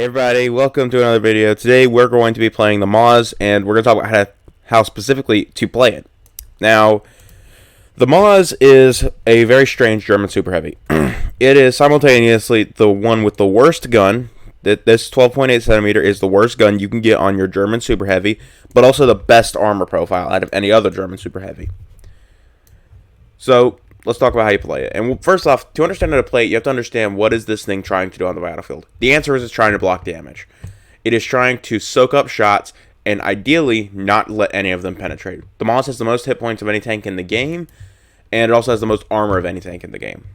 Hey everybody, welcome to another video. Today we're going to be playing the MAUS, and we're going to talk about how specifically to play it. Now, the MAUS is a very strange German Super Heavy. It is simultaneously the one with the worst gun. This 12.8 centimeter is the worst gun you can get on your German Super Heavy, but also the best armor profile out of any other German Super Heavy. So, let's talk about how you play it. And first off, to understand how to play it, you have to understand what is this thing trying to do on the battlefield. The answer is it's trying to block damage. It is trying to soak up shots and ideally not let any of them penetrate. The MAUS has the most hit points of any tank in the game, and it also has the most armor of any tank in the game.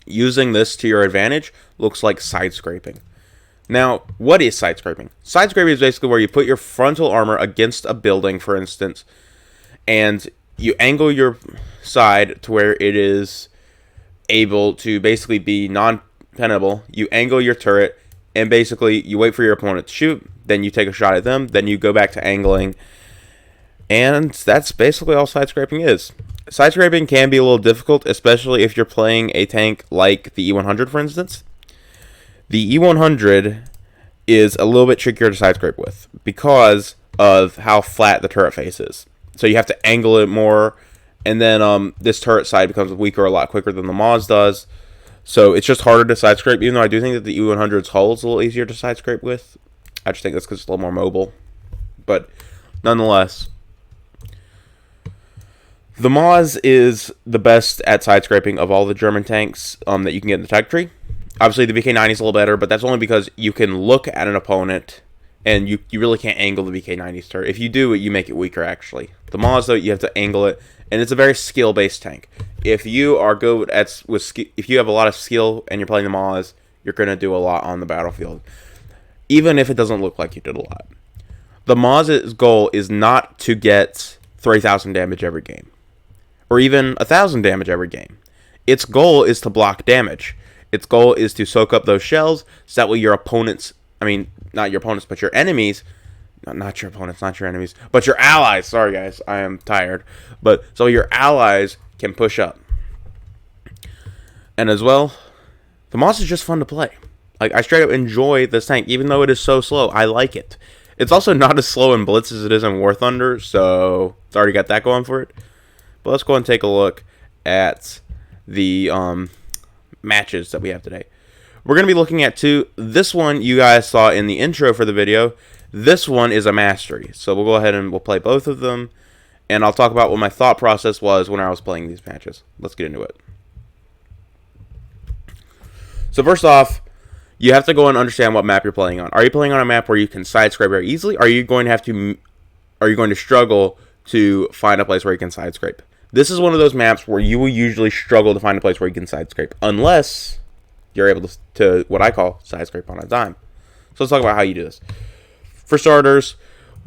Using this to your advantage looks like side scraping. Now, what is side scraping? Side scraping is basically where you put your frontal armor against a building, for instance, and you angle your side to where it is able to basically be non-penetrable. You angle your turret, and basically you wait for your opponent to shoot, then you take a shot at them, then you go back to angling, and that's basically all side scraping is. Side scraping can be a little difficult, especially if you're playing a tank like the E100, for instance. The E100 is a little bit trickier to side scrape with because of how flat the turret face is. So you have to angle it more, and then this turret side becomes weaker a lot quicker than the MAUS does. So it's just harder to side scrape, even though I do think that the E100's hull is a little easier to side scrape with. I just think that's because it's a little more mobile. But nonetheless, the MAUS is the best at side scraping of all the German tanks that you can get in the tech tree. Obviously, the VK90 is a little better, but that's only because you can look at an opponent and you really can't angle the VK90's turret. If you do it, you make it weaker, actually. The MAUS, though, you have to angle it, and it's a very skill-based tank. If you are good at if you have a lot of skill and you're playing the MAUS, you're going to do a lot on the battlefield, even if it doesn't look like you did a lot. The MAUS's goal is not to get 3,000 damage every game, or even 1,000 damage every game. Its goal is to block damage. Its goal is to soak up those shells, so that way your opponents, not your opponents, but your enemies, not your opponents, not your enemies, but your allies, sorry guys, I am tired, but so your allies can push up. And as well, the MAUS is just fun to play. Like, I straight up enjoy this tank, even though it is so slow, I like it. It's also not as slow in Blitz as it is in War Thunder, so it's already got that going for it. But let's go and take a look at the matches that we have today. We're going to be looking at two. This one you guys saw in the intro for the video. This one is a mastery. So we'll go ahead and we'll play both of them. And I'll talk about what my thought process was when I was playing these matches. Let's get into it. So first off, you have to go and understand what map you're playing on. Are you playing on a map where you can side scrape very easily? Are you going to struggle to find a place where you can side scrape? This is one of those maps where you will usually struggle to find a place where you can side scrape, unless you're able to what I call side scrape on a dime. So let's talk about how you do this. For starters,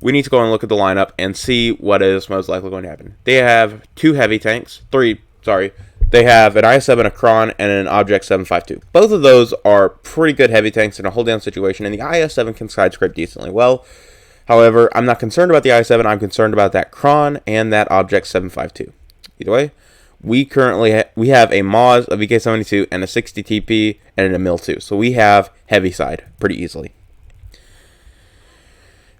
we need to go and look at the lineup and see what is most likely going to happen. They have three heavy tanks. They have an IS-7, a Kron, and an Object 752. Both of those are pretty good heavy tanks in a hold down situation, and the IS-7 can side scrape decently well. However, I'm not concerned about the IS-7. I'm concerned about that Kron and that Object 752. Either way, we currently we have a MAUS, a VK72, and a 60 TP, and a MIL2. So we have heavy side pretty easily.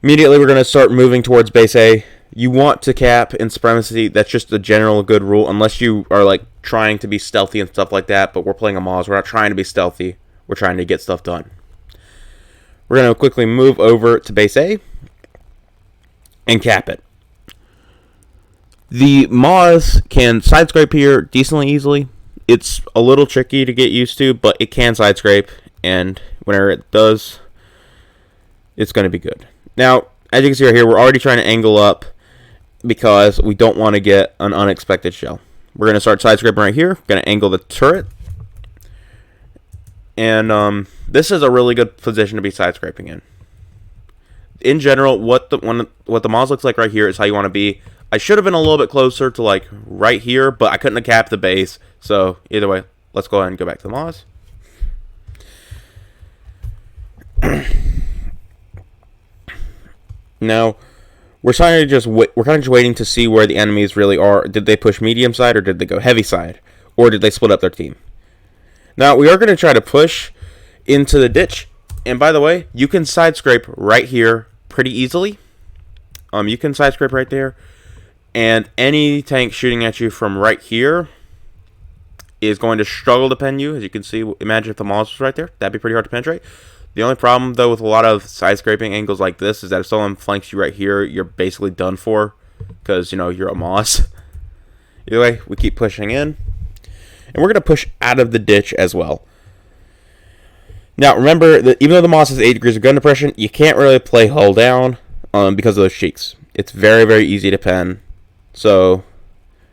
Immediately, we're going to start moving towards base A. You want to cap in supremacy. That's just a general good rule, unless you are like trying to be stealthy and stuff like that. But we're playing a MAUS. We're not trying to be stealthy. We're trying to get stuff done. We're going to quickly move over to base A and cap it. The MAUS can side scrape here decently easily. It's a little tricky to get used to, but it can side scrape, and whenever it does, it's going to be good. Now, as you can see right here, we're already trying to angle up because we don't want to get an unexpected shell. We're going to start side scraping right here. Going to angle the turret. And this is a really good position to be side scraping in. In general, what the MAUS looks like right here is how you want to be. I should have been a little bit closer to like right here, but I couldn't have capped the base. So either way, let's go ahead and go back to the MAUS. Now, we're kind of just waiting to see where the enemies really are. Did they push medium side, or did they go heavy side, or did they split up their team? Now, we are going to try to push into the ditch And by the way, you can side scrape right here pretty easily. You can side scrape right there. And any tank shooting at you from right here is going to struggle to pen you. As you can see, imagine if the MAUS was right there. That'd be pretty hard to penetrate. The only problem, though, with a lot of side scraping angles like this is that if someone flanks you right here, you're basically done for. Because, you know, you're a MAUS. Either way, we keep pushing in. And we're going to push out of the ditch as well. Now, remember that even though the MAUS has 8 degrees of gun depression, you can't really play hull down because of those cheeks. It's very, very easy to pen. So,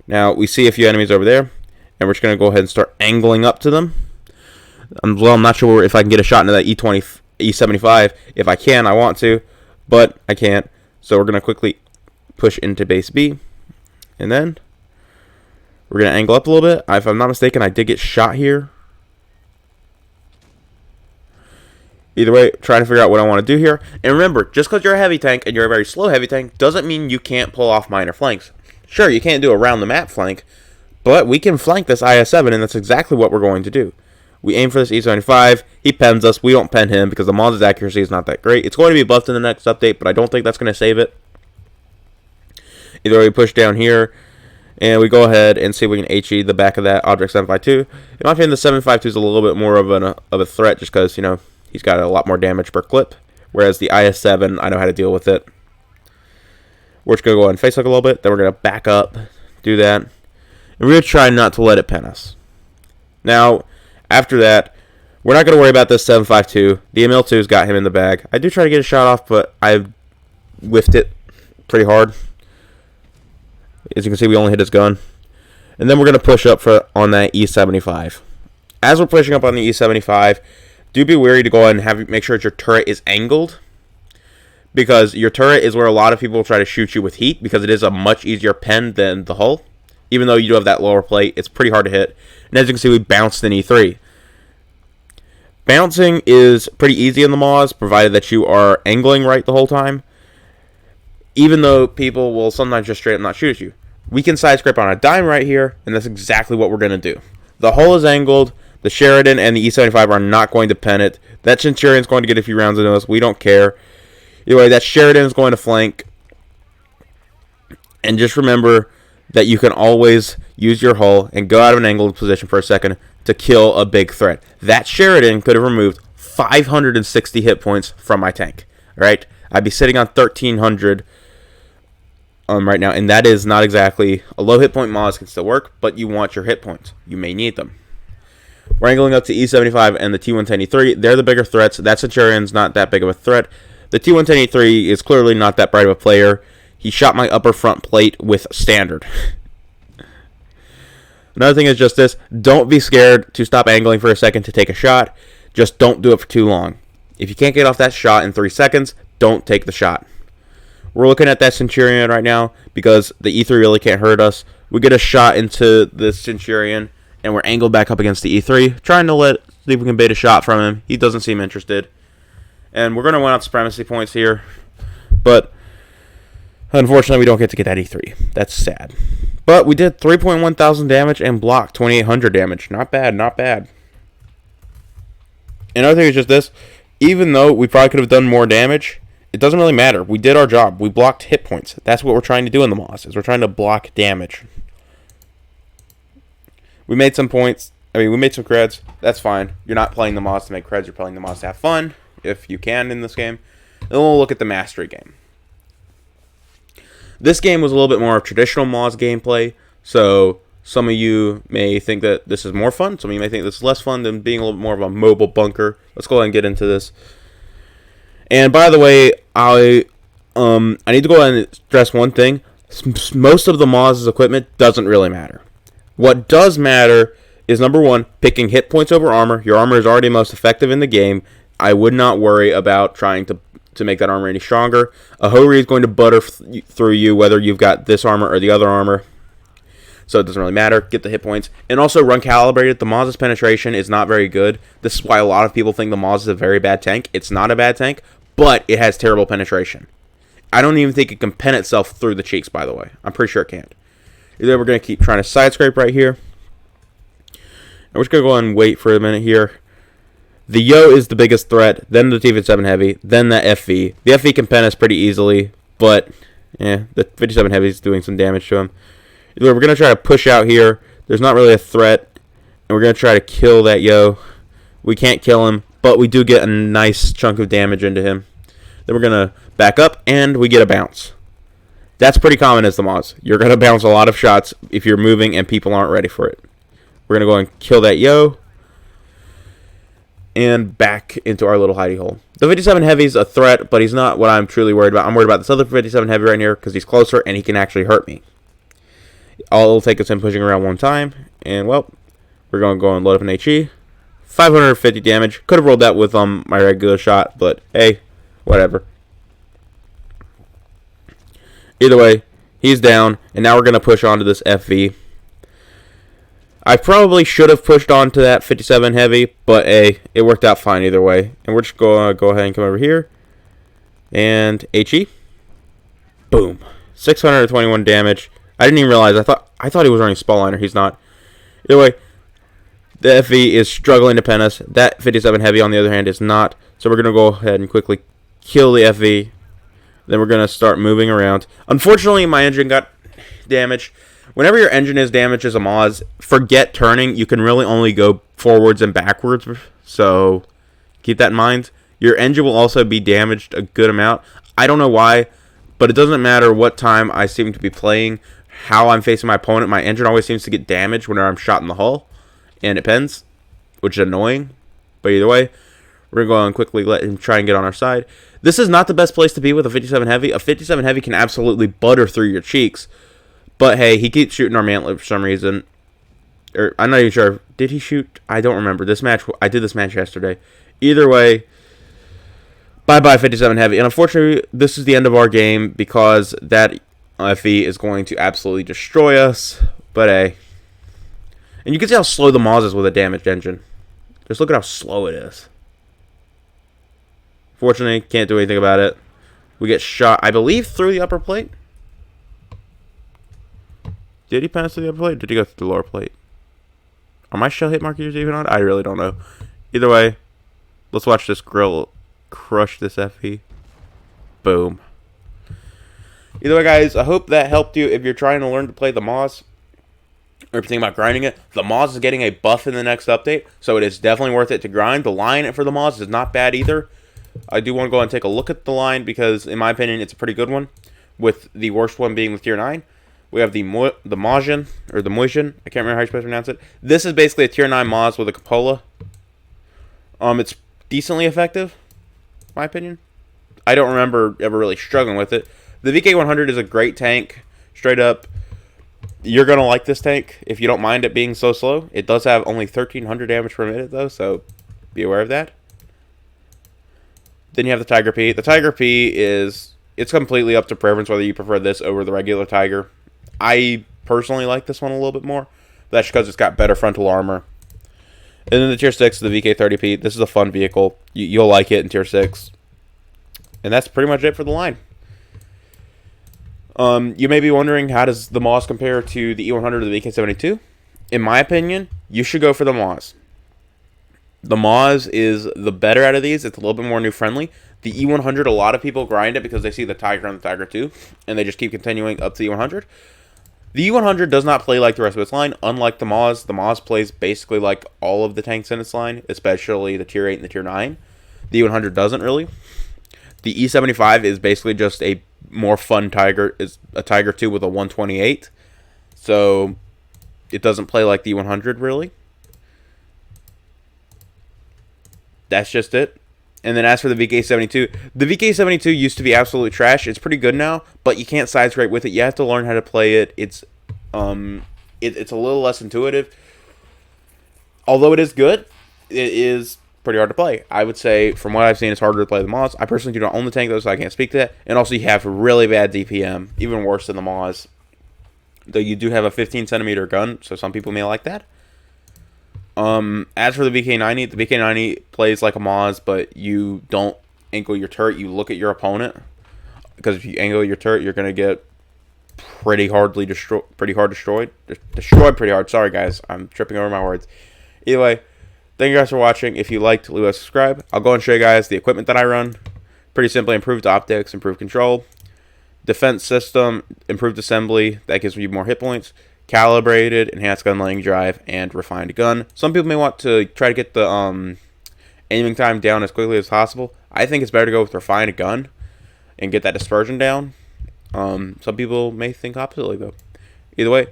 now we see a few enemies over there. And we're just going to go ahead and start angling up to them. I'm not sure if I can get a shot into that E75. If I can, I want to. But I can't. So we're going to quickly push into base B. And then we're going to angle up a little bit. If I'm not mistaken, I did get shot here. Either way, trying to figure out what I want to do here. And remember, just because you're a heavy tank and you're a very slow heavy tank doesn't mean you can't pull off minor flanks. Sure, you can't do a round the map flank, but we can flank this IS-7, and that's exactly what we're going to do. We aim for this E75. He pens us. We don't pen him because the MAUS's accuracy is not that great. It's going to be buffed in the next update, but I don't think that's going to save it. Either way, we push down here, and we go ahead and see if we can HE the back of that Object 752. In my opinion, the 752 is a little bit more of a threat just because, you know, he's got a lot more damage per clip, whereas the IS-7, I know how to deal with it. We're just going to go ahead and face hook a little bit. Then we're going to back up, do that. And we're going to try not to let it pen us. Now, after that, we're not going to worry about this 752. The ML2's got him in the bag. I do try to get a shot off, but I whiffed it pretty hard. As you can see, we only hit his gun. And then we're going to push up on that E75. As we're pushing up on the E75, do be wary to go ahead and make sure that your turret is angled. Because your turret is where a lot of people will try to shoot you with heat, because it is a much easier pen than the hull. Even though you do have that lower plate, it's pretty hard to hit. And as you can see, we bounced in E3. Bouncing is pretty easy in the MAUS, provided that you are angling right the whole time. Even though people will sometimes just straight up not shoot at you. We can side scrape on a dime right here, and that's exactly what we're going to do. The hull is angled. The Sheridan and the E75 are not going to pen it. That Centurion's going to get a few rounds into us. We don't care. Either way, that Sheridan is going to flank. And just remember that you can always use your hull and go out of an angled position for a second to kill a big threat. That Sheridan could have removed 560 hit points from my tank. Right? I'd be sitting on 1,300 right now, and that is not exactly a low hit point. MAUS can still work, but you want your hit points. You may need them. We're angling up to E75 and the T110E3. They're the bigger threats. That Centurion's not that big of a threat. The T110E3 is clearly not that bright of a player. He shot my upper front plate with standard. Another thing is just this. Don't be scared to stop angling for a second to take a shot. Just don't do it for too long. If you can't get off that shot in 3 seconds, don't take the shot. We're looking at that Centurion right now because the E3 really can't hurt us. We get a shot into the Centurion, and we're angled back up against the E3, trying to see if we can bait a shot from him. He doesn't seem interested. And we're going to win out supremacy points here. But unfortunately, we don't get to get that E3. That's sad. But we did 3.1 thousand damage and blocked 2,800 damage. Not bad, not bad. Another thing is just this. Even though we probably could have done more damage, it doesn't really matter. We did our job. We blocked hit points. That's what we're trying to do in the MAUS, is we're trying to block damage. We made some points. We made some creds. That's fine. You're not playing the MAUS to make creds. You're playing the MAUS to have fun, if you can in this game. Then we'll look at the mastery game. This game was a little bit more of traditional MAUS gameplay, so some of you may think that this is more fun. Some of you may think this is less fun than being a little bit more of a mobile bunker. Let's go ahead and get into this. And by the way, I need to go ahead and stress one thing. Most of the MAUS's equipment doesn't really matter. What does matter is, number one, picking hit points over armor. Your armor is already most effective in the game. I would not worry about trying to make that armor any stronger. A Hori is going to butter through you whether you've got this armor or the other armor. So it doesn't really matter. Get the hit points. And also run calibrated. The MAUS's penetration is not very good. This is why a lot of people think the MAUS is a very bad tank. It's not a bad tank, but it has terrible penetration. I don't even think it can pen itself through the cheeks, by the way. I'm pretty sure it can't. Either we're going to keep trying to side scrape right here. And we're just going to go and wait for a minute here. The Yo is the biggest threat, then the T-57 Heavy, then the FV. The FV can pen us pretty easily, but yeah, the 57 Heavy is doing some damage to him. We're going to try to push out here. There's not really a threat, and we're going to try to kill that Yo. We can't kill him, but we do get a nice chunk of damage into him. Then we're going to back up, and we get a bounce. That's pretty common as the MAUS. You're going to bounce a lot of shots if you're moving and people aren't ready for it. We're going to go and kill that Yo. And back into our little hidey hole. The 57 Heavy is a threat, but he's not what I'm truly worried about. I'm worried about this other 57 Heavy right here because he's closer and he can actually hurt me. All it'll take is him pushing around one time. And, well, we're going to go and load up an HE. 550 damage. Could have rolled that with my regular shot, but hey, whatever. Either way, he's down, and now we're going to push on to this FV. I probably should have pushed on to that 57 Heavy, but hey, it worked out fine either way. And we're just going to go ahead and come over here. And HE. Boom. 621 damage. I didn't even realize. I thought he was running Spaliner. He's not. Either way, the FV is struggling to pen us. That 57 Heavy, on the other hand, is not. So we're going to go ahead and quickly kill the FV. Then we're going to start moving around. Unfortunately, my engine got damaged. Whenever your engine is damaged as a MAUS, forget turning. You can really only go forwards and backwards. So keep that in mind. Your engine will also be damaged a good amount. I don't know why, but it doesn't matter what time I seem to be playing, how I'm facing my opponent. My engine always seems to get damaged whenever I'm shot in the hull. And it pens, which is annoying. But either way, we're going to go and quickly let him try and get on our side. This is not the best place to be with a 57 Heavy. A 57 Heavy can absolutely butter through your cheeks. But hey, he keeps shooting our mantlet for some reason. Or I'm not even sure. Did he shoot? I don't remember. This match, I did this match yesterday. Either way, bye-bye 57 Heavy. And unfortunately, this is the end of our game because that FE is going to absolutely destroy us. But hey. And you can see how slow the MAUS is with a damaged engine. Just look at how slow it is. Fortunately, can't do anything about it. We get shot, I believe, through the upper plate. Did he pass through the upper plate? Or did he go through the lower plate? Are my shell hit markers even on? I really don't know. Either way, let's watch this grill crush this FE. Boom. Either way, guys, I hope that helped you if you're trying to learn to play the MAUS. Or if you're thinking about grinding it. The MAUS is getting a buff in the next update, so it is definitely worth it to grind. The line for the MAUS is not bad either. I do want to go and take a look at the line because, in my opinion, it's a pretty good one. With the worst one being the Tier 9. We have the Mojin, or the Mojin. I can't remember how you're supposed to pronounce it. This is basically a Tier 9 MAUS with a cupola. It's decently effective, in my opinion. I don't remember ever really struggling with it. The VK100 is a great tank. Straight up, you're going to like this tank if you don't mind it being so slow. It does have only 1,300 damage per minute, though, so be aware of that. Then you have the Tiger P. The Tiger P is... It's completely up to preference whether you prefer this over the regular Tiger. I personally like this one a little bit more. That's because it's got better frontal armor. And then the Tier 6, the VK30P. This is a fun vehicle. You'll like it in Tier 6. And that's pretty much it for the line. You may be wondering, how does the MAUS compare to the E100 or the VK72? In my opinion, you should go for the MAUS. The MAUS is the better out of these. It's a little bit more new-friendly. The E100, a lot of people grind it because they see the Tiger and the Tiger 2, and they just keep continuing up to the E100. The E100 does not play like the rest of its line, unlike the MAUS. The MAUS plays basically like all of the tanks in its line, especially the Tier 8 and the Tier 9. The E100 doesn't really. The E75 is basically just a more fun Tiger. It's a Tiger 2 with a 128. So it doesn't play like the E100 really. That's just it. And then as for the VK72, the VK72 used to be absolute trash. It's pretty good now, but you can't side scrape with it. You have to learn how to play it. It's a little less intuitive. Although it is good, it is pretty hard to play. I would say, from what I've seen, it's harder to play the MAUS. I personally do not own the tank, though, so I can't speak to that. And also, you have really bad DPM, even worse than the MAUS. Though you do have a 15-centimeter gun, so some people may like that. As for the VK90, the VK90 plays like a MAUS, but you don't angle your turret. You look at your opponent, because if you angle your turret, you're gonna get pretty hard destroyed. Sorry, guys, I'm tripping over my words. Either way, Thank you guys for watching. If you liked, leave a subscribe. I'll go and show you guys the equipment that I run. Pretty simply, improved optics, improved control, defense system, improved assembly, that gives you more hit points, calibrated, enhanced gun laying drive, and refined gun. Some people may want to try to get the aiming time down as quickly as possible. I think it's better to go with refined gun and get that dispersion down. Some people may think oppositely, though. Either way,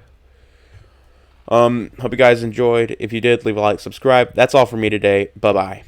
hope you guys enjoyed. If you did, leave a like, subscribe. That's all for me today. Bye-bye.